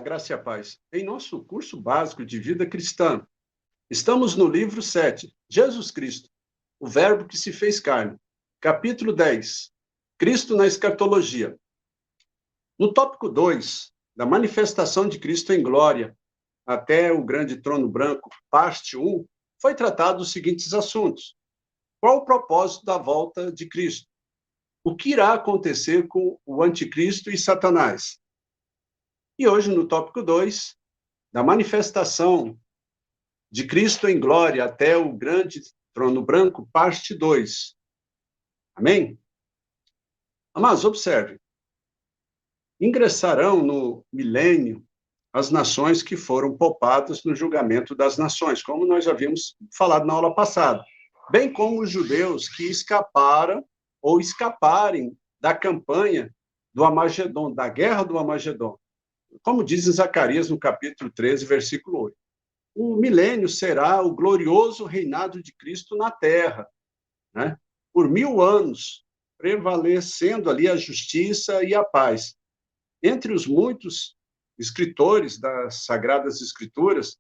graça e a paz. Em nosso curso básico de vida cristã, estamos no livro 7, Jesus Cristo, o Verbo que se fez carne, capítulo 10, Cristo na escatologia. No tópico 2, da manifestação de Cristo em glória até o grande trono branco, parte 1, foi tratado os seguintes assuntos. Qual o propósito da volta de Cristo? O que irá acontecer com o anticristo e Satanás? E hoje, no tópico 2, da manifestação de Cristo em glória até o grande trono branco, parte 2. Amém? Amados, observe. Ingressarão no milênio as nações que foram poupadas no julgamento das nações, como nós já havíamos falado na aula passada, bem como os judeus que escaparam ou escaparem da campanha do Armagedon, da guerra do Armagedon. Como diz em Zacarias, no capítulo 13, versículo 8. O milênio será o glorioso reinado de Cristo na terra, né? Por 1000 anos, prevalecendo ali a justiça e a paz. Entre os muitos escritores das Sagradas Escrituras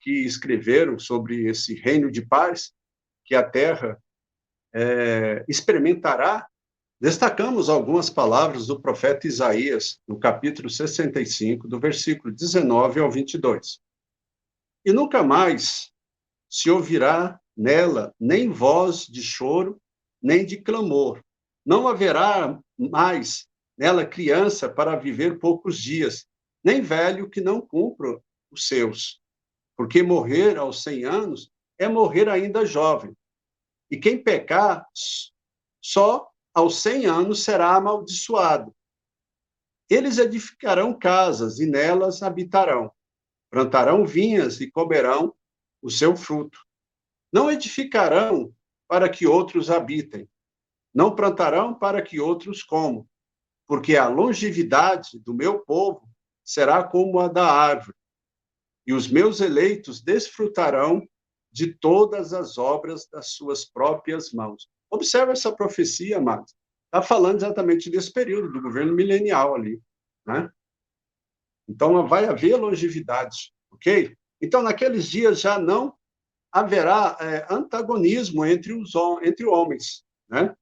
que escreveram sobre esse reino de paz que a terra experimentará, destacamos algumas palavras do profeta Isaías, no capítulo 65, do versículo 19 ao 22. E nunca mais se ouvirá nela nem voz de choro, nem de clamor. Não haverá mais nela criança para viver poucos dias, nem velho que não cumpra os seus. Porque morrer aos 100 anos é morrer ainda jovem. E quem pecar, só aos 100 anos será amaldiçoado. Eles edificarão casas e nelas habitarão. Plantarão vinhas e comerão o seu fruto. Não edificarão para que outros habitem. Não plantarão para que outros comam. Porque a longevidade do meu povo será como a da árvore. E os meus eleitos desfrutarão de todas as obras das suas próprias mãos. Observe essa profecia, amados. Está falando exatamente desse período, do governo milenial ali, né? Então, vai haver longevidade, ok? Então, naqueles dias já não haverá antagonismo entre homens, né?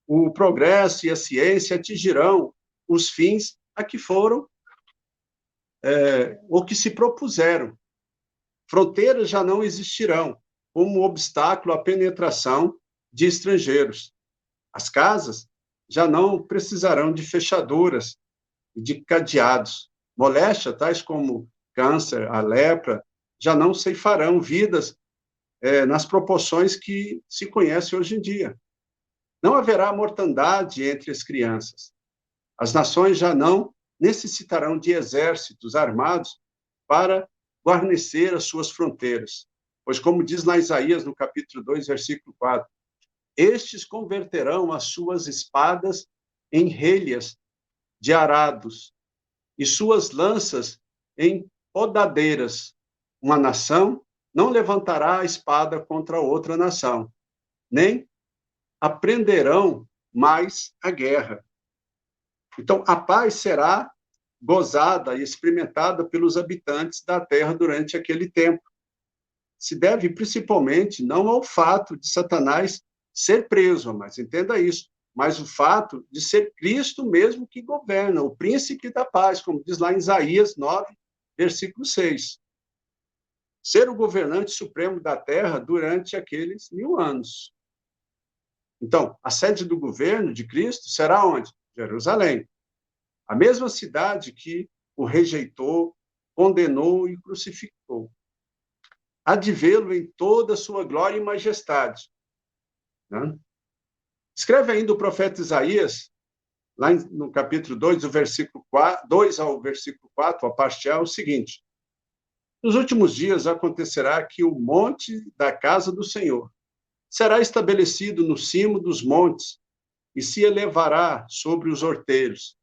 O progresso e a ciência atingirão os fins a que foram ou que se propuseram. Fronteiras já não existirão como obstáculo à penetração de estrangeiros. As casas já não precisarão de fechaduras e de cadeados. Moléstia, tais como câncer, a lepra, já não ceifarão vidas nas proporções que se conhece hoje em dia. Não haverá mortandade entre as crianças. As nações já não necessitarão de exércitos armados para guarnecer as suas fronteiras. Pois, como diz lá Isaías, no capítulo 2, versículo 4, estes converterão as suas espadas em relhas de arados e suas lanças em podadeiras. Uma nação não levantará a espada contra outra nação, nem aprenderão mais a guerra. Então, a paz será gozada e experimentada pelos habitantes da terra durante aquele tempo. Se deve principalmente não ao fato de Satanás ser preso, mas entenda isso, mas o fato de ser Cristo mesmo que governa, o príncipe da paz, como diz lá em Isaías 9, versículo 6. Ser o governante supremo da terra durante aqueles 1000 anos. Então, a sede do governo de Cristo será onde? Jerusalém. A mesma cidade que o rejeitou, condenou e crucificou. Há de vê-lo em toda a sua glória e majestade. Né? Escreve ainda o profeta Isaías, lá no capítulo 2, do versículo 2 ao versículo 4, a parte A, o seguinte: nos últimos dias acontecerá que o monte da casa do Senhor será estabelecido no cimo dos montes e se elevará sobre os outeiros.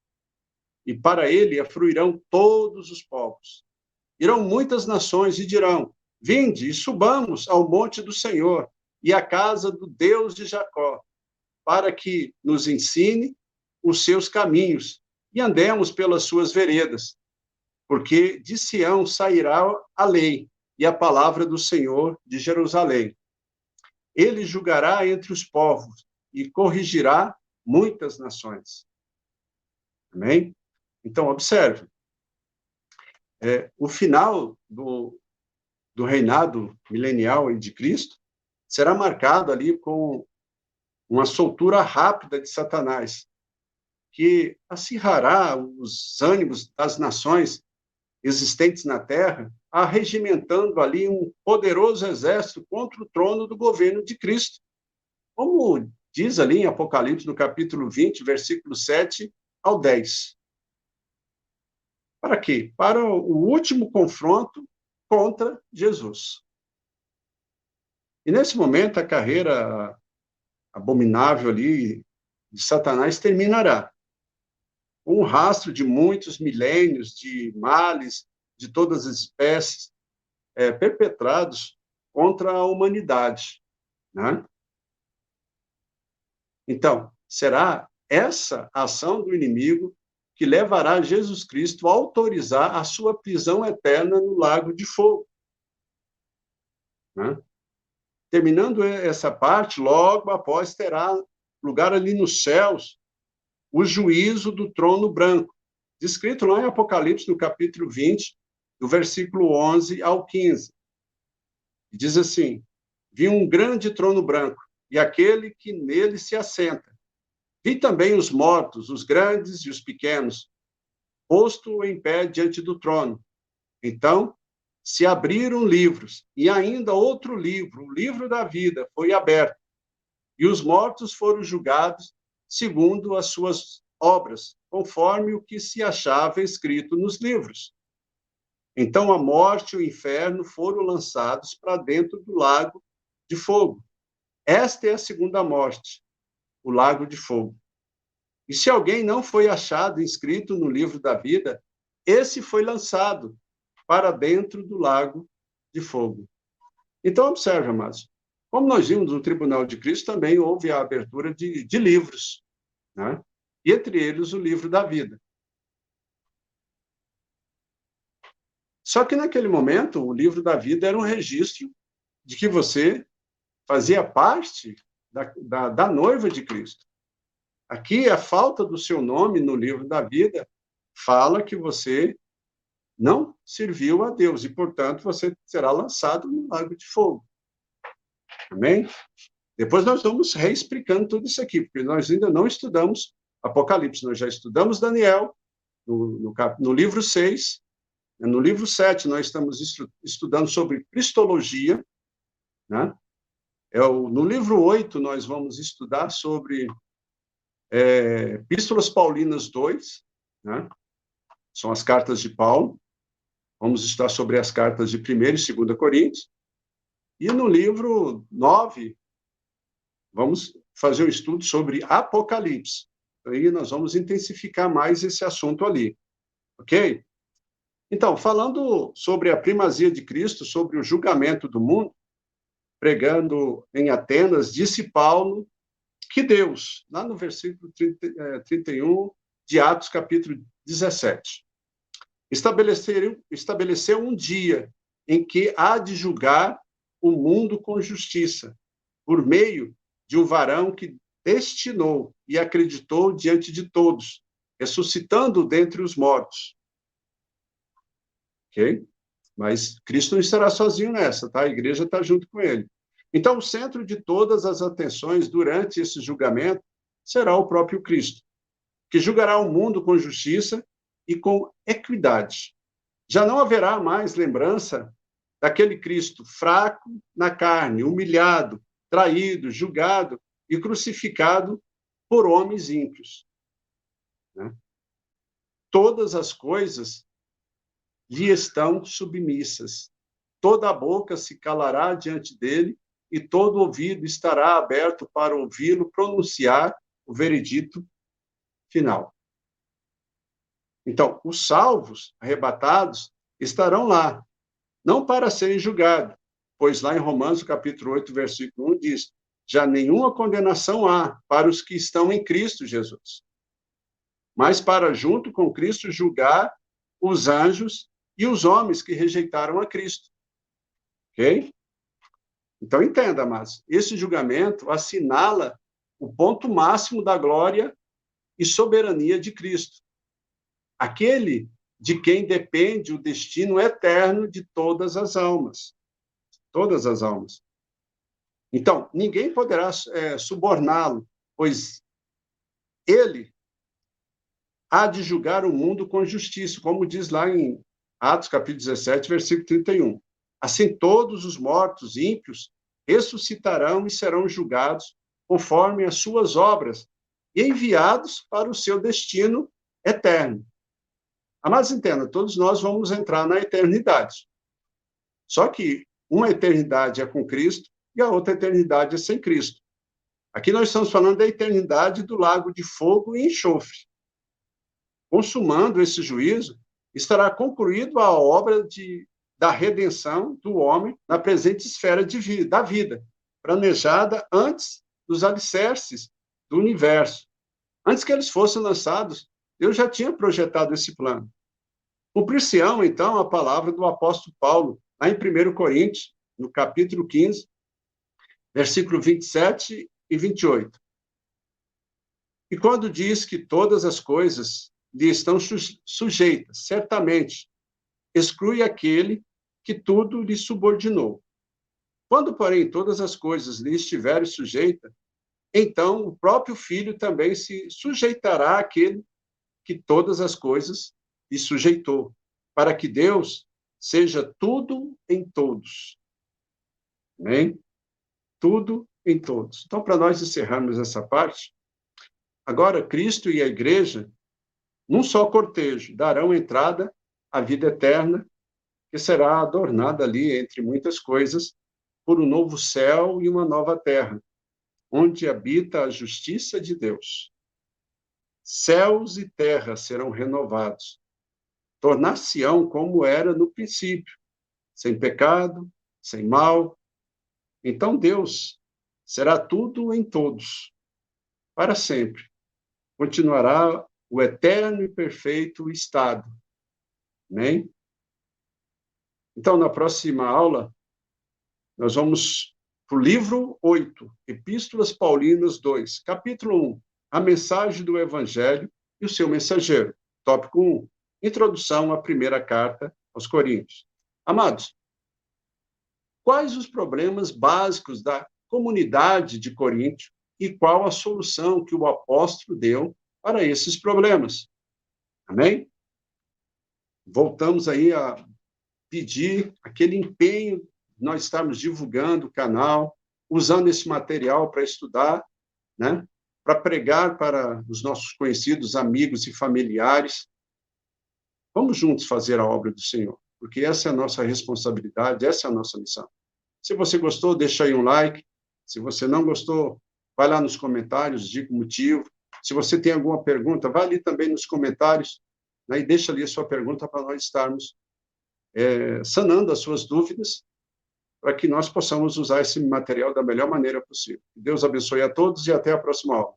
E para ele afluirão todos os povos. Irão muitas nações e dirão: vinde e subamos ao monte do Senhor e à casa do Deus de Jacó, para que nos ensine os seus caminhos e andemos pelas suas veredas. porque de Sião sairá a lei e a palavra do Senhor de Jerusalém. Ele julgará entre os povos e corrigirá muitas nações. Amém? Então, observe, o final do reinado milenial de Cristo será marcado ali com uma soltura rápida de Satanás, que acirrará os ânimos das nações existentes na Terra, arregimentando ali um poderoso exército contra o trono do governo de Cristo. Como diz ali em Apocalipse, no capítulo 20, versículo 7 ao 10. Para quê? Para o último confronto contra Jesus. E nesse momento, a carreira abominável ali de Satanás terminará. Um rastro de muitos milênios de males de todas as espécies perpetrados contra a humanidade, né? Então, será essa ação do inimigo que levará Jesus Cristo a autorizar a sua prisão eterna no lago de fogo, né? Terminando essa parte, logo após terá lugar ali nos céus o juízo do trono branco, descrito lá em Apocalipse, no capítulo 20, do versículo 11 ao 15. Diz assim: vi um grande trono branco, e aquele que nele se assenta. Vi também os mortos, os grandes e os pequenos, posto em pé diante do trono. Então, se abriram livros, e ainda outro livro, o livro da vida, foi aberto, e os mortos foram julgados segundo as suas obras, conforme o que se achava escrito nos livros. Então a morte e o inferno foram lançados para dentro do lago de fogo. Esta é a segunda morte, o lago de fogo. E se alguém não foi achado inscrito no livro da vida, esse foi lançado para dentro do lago de fogo. Então, observe, amados, como nós vimos no Tribunal de Cristo, também houve a abertura de livros, né? E entre eles o livro da vida. Só que naquele momento, o livro da vida era um registro de que você fazia parte da noiva de Cristo. Aqui, a falta do seu nome no livro da vida fala que você não serviu a Deus e, portanto, você será lançado no lago de fogo. Amém? Depois nós vamos reexplicando tudo isso aqui, porque nós ainda não estudamos Apocalipse, nós já estudamos Daniel no livro 6, no livro 7 nós estamos estudando sobre cristologia, né? No livro 8 nós vamos estudar sobre Epístolas Paulinas 2, né? São as cartas de Paulo. Vamos estudar sobre as cartas de 1ª e 2ª Coríntios. E no livro 9, vamos fazer um estudo sobre Apocalipse. Aí nós vamos intensificar mais esse assunto ali. Ok? Então, falando sobre a primazia de Cristo, sobre o julgamento do mundo, pregando em Atenas, disse Paulo que Deus, lá no versículo 31 de Atos, capítulo 17, estabeleceu um dia em que há de julgar o mundo com justiça, por meio de um varão que destinou e acreditou diante de todos, ressuscitando dentre os mortos. Ok? Mas Cristo não estará sozinho nessa, tá? A igreja está junto com ele. Então, o centro de todas as atenções durante esse julgamento será o próprio Cristo, que julgará o mundo com justiça e com equidade. Já não haverá mais lembrança daquele Cristo fraco na carne, humilhado, traído, julgado e crucificado por homens ímpios, né? Todas as coisas lhe estão submissas. Toda a boca se calará diante dele e todo ouvido estará aberto para ouvi-lo pronunciar o veredito final. Então, os salvos, arrebatados, estarão lá, não para serem julgados, pois lá em Romanos, capítulo 8, versículo 1, diz: já nenhuma condenação há para os que estão em Cristo Jesus, mas para junto com Cristo julgar os anjos e os homens que rejeitaram a Cristo. Ok? Então, entenda, mas esse julgamento assinala o ponto máximo da glória e soberania de Cristo. Aquele de quem depende o destino eterno de todas as almas. Todas as almas. Então, ninguém poderá suborná-lo, pois ele há de julgar o mundo com justiça, como diz lá em Atos, capítulo 17, versículo 31. Assim, todos os mortos ímpios ressuscitarão e serão julgados conforme as suas obras e enviados para o seu destino eterno. Mas entenda, todos nós vamos entrar na eternidade. Só que uma eternidade é com Cristo e a outra eternidade é sem Cristo. Aqui nós estamos falando da eternidade do lago de fogo e enxofre. Consumando esse juízo, estará concluída a obra da redenção do homem na presente esfera da vida, planejada antes dos alicerces do universo. Antes que eles fossem lançados, Deus já tinha projetado esse plano. Cumprir-se-ão, então, a palavra do apóstolo Paulo, lá em 1 Coríntios, no capítulo 15, versículo 27 e 28. E quando diz que todas as coisas lhe estão sujeitas, certamente, exclui aquele que tudo lhe subordinou. Quando, porém, todas as coisas lhe estiverem sujeitas, então o próprio Filho também se sujeitará àquele que todas as coisas lhe sujeitou, para que Deus seja tudo em todos. Amém? Tudo em todos. Então, para nós encerrarmos essa parte, agora Cristo e a igreja, num só cortejo, darão entrada à vida eterna, que será adornada ali, entre muitas coisas, por um novo céu e uma nova terra, onde habita a justiça de Deus. Céus e terra serão renovados, tornar-se-ão como era no princípio, sem pecado, sem mal. Então Deus será tudo em todos, para sempre. Continuará o eterno e perfeito estado. Amém? Então, na próxima aula, nós vamos para o livro 8, Epístolas Paulinas 2, capítulo 1, a mensagem do Evangelho e o seu mensageiro. Tópico 1, introdução à primeira carta aos Coríntios. Amados, quais os problemas básicos da comunidade de Corinto e qual a solução que o apóstolo deu para esses problemas? Amém? Voltamos aí a pedir aquele empenho de nós estarmos divulgando o canal, usando esse material para estudar, né? Para pregar para os nossos conhecidos, amigos e familiares. Vamos juntos fazer a obra do Senhor, porque essa é a nossa responsabilidade, essa é a nossa missão. Se você gostou, deixa aí um like. Se você não gostou, vai lá nos comentários, diga o motivo. Se você tem alguma pergunta, vai ali também nos comentários, né, e deixa ali a sua pergunta para nós estarmos sanando as suas dúvidas, para que nós possamos usar esse material da melhor maneira possível. Deus abençoe a todos e até a próxima aula.